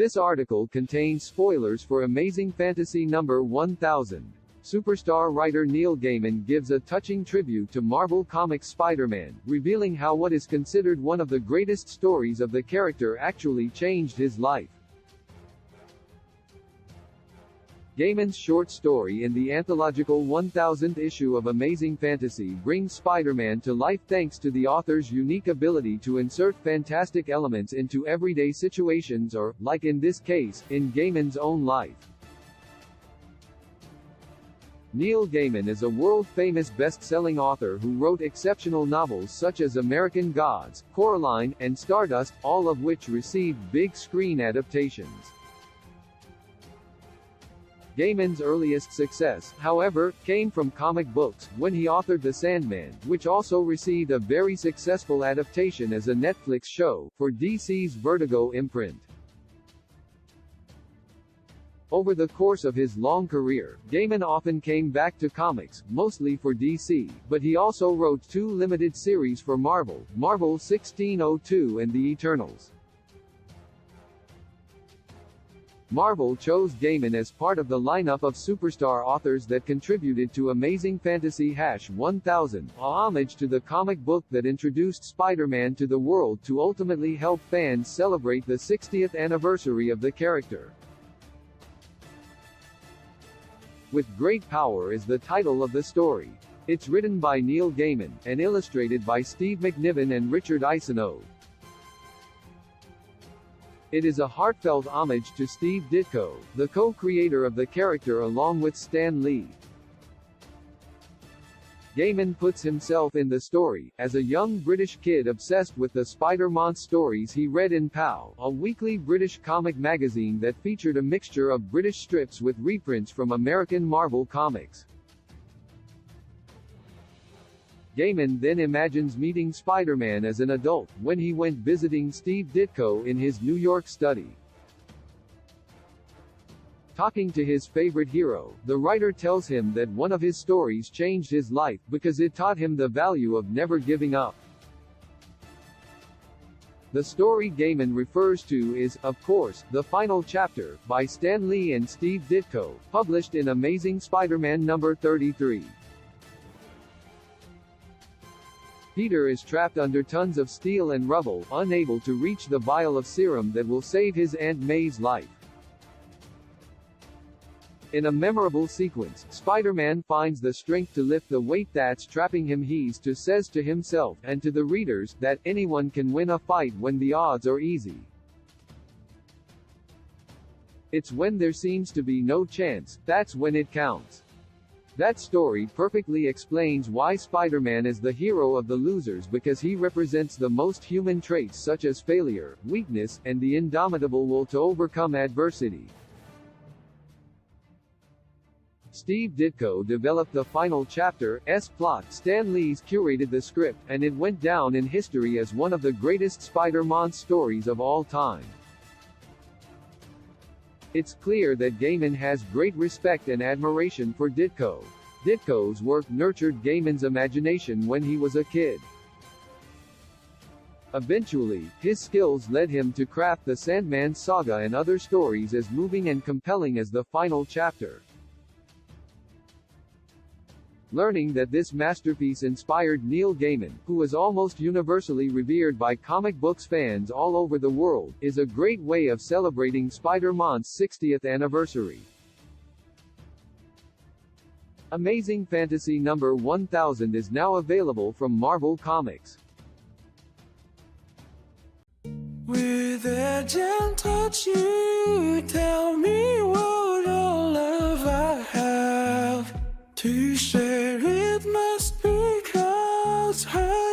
This article contains spoilers for Amazing Fantasy number 1000. Superstar writer Neil Gaiman gives a touching tribute to Marvel Comics Spider-Man, revealing how what is considered one of the greatest stories of the character actually changed his life. Gaiman's short story in the anthological 1000th issue of Amazing Fantasy brings Spider-Man to life thanks to the author's unique ability to insert fantastic elements into everyday situations or, like in this case, in Gaiman's own life. Neil Gaiman is a world-famous best-selling author who wrote exceptional novels such as American Gods, Coraline, and Stardust, all of which received big screen adaptations. Gaiman's earliest success, however, came from comic books, when he authored The Sandman, which also received a very successful adaptation as a Netflix show, for DC's Vertigo imprint. Over the course of his long career, Gaiman often came back to comics, mostly for DC, but he also wrote two limited series for Marvel, Marvel 1602 and The Eternals. Marvel chose Gaiman as part of the lineup of superstar authors that contributed to Amazing Fantasy 1000, a homage to the comic book that introduced Spider-Man to the world to ultimately help fans celebrate the 60th anniversary of the character. With Great Power is the title of the story. It's written by Neil Gaiman, and illustrated by Steve McNiven and Richard Isonow. It is a heartfelt homage to Steve Ditko, the co-creator of the character along with Stan Lee. Gaiman puts himself in the story, as a young British kid obsessed with the Spider-Man stories he read in POW, a weekly British comic magazine that featured a mixture of British strips with reprints from American Marvel Comics. Gaiman then imagines meeting Spider-Man as an adult, when he went visiting Steve Ditko in his New York study. Talking to his favorite hero, the writer tells him that one of his stories changed his life, because it taught him the value of never giving up. The story Gaiman refers to is, of course, The Final Chapter, by Stan Lee and Steve Ditko, published in Amazing Spider-Man number 33. Peter is trapped under tons of steel and rubble, unable to reach the vial of serum that will save his Aunt May's life. In a memorable sequence, Spider-Man finds the strength to lift the weight that's trapping him. He says to himself, and to the readers, that anyone can win a fight when the odds are easy. It's when there seems to be no chance, that's when it counts. That story perfectly explains why Spider-Man is the hero of the losers, because he represents the most human traits such as failure, weakness, and the indomitable will to overcome adversity. Steve Ditko developed the Final Chapter's plot, Stan Lee's curated the script, and it went down in history as one of the greatest Spider-Man stories of all time. It's clear that Gaiman has great respect and admiration for Ditko. Ditko's work nurtured Gaiman's imagination when he was a kid. Eventually, his skills led him to craft the Sandman saga and other stories as moving and compelling as The Final Chapter. Learning that this masterpiece inspired Neil Gaiman, who is almost universally revered by comic books fans all over the world, is a great way of celebrating Spider-Man's 60th anniversary. Amazing Fantasy number 1000 is now available from Marvel Comics. With a gentle touch, you tell me what all love I have to share. It must be 'cause her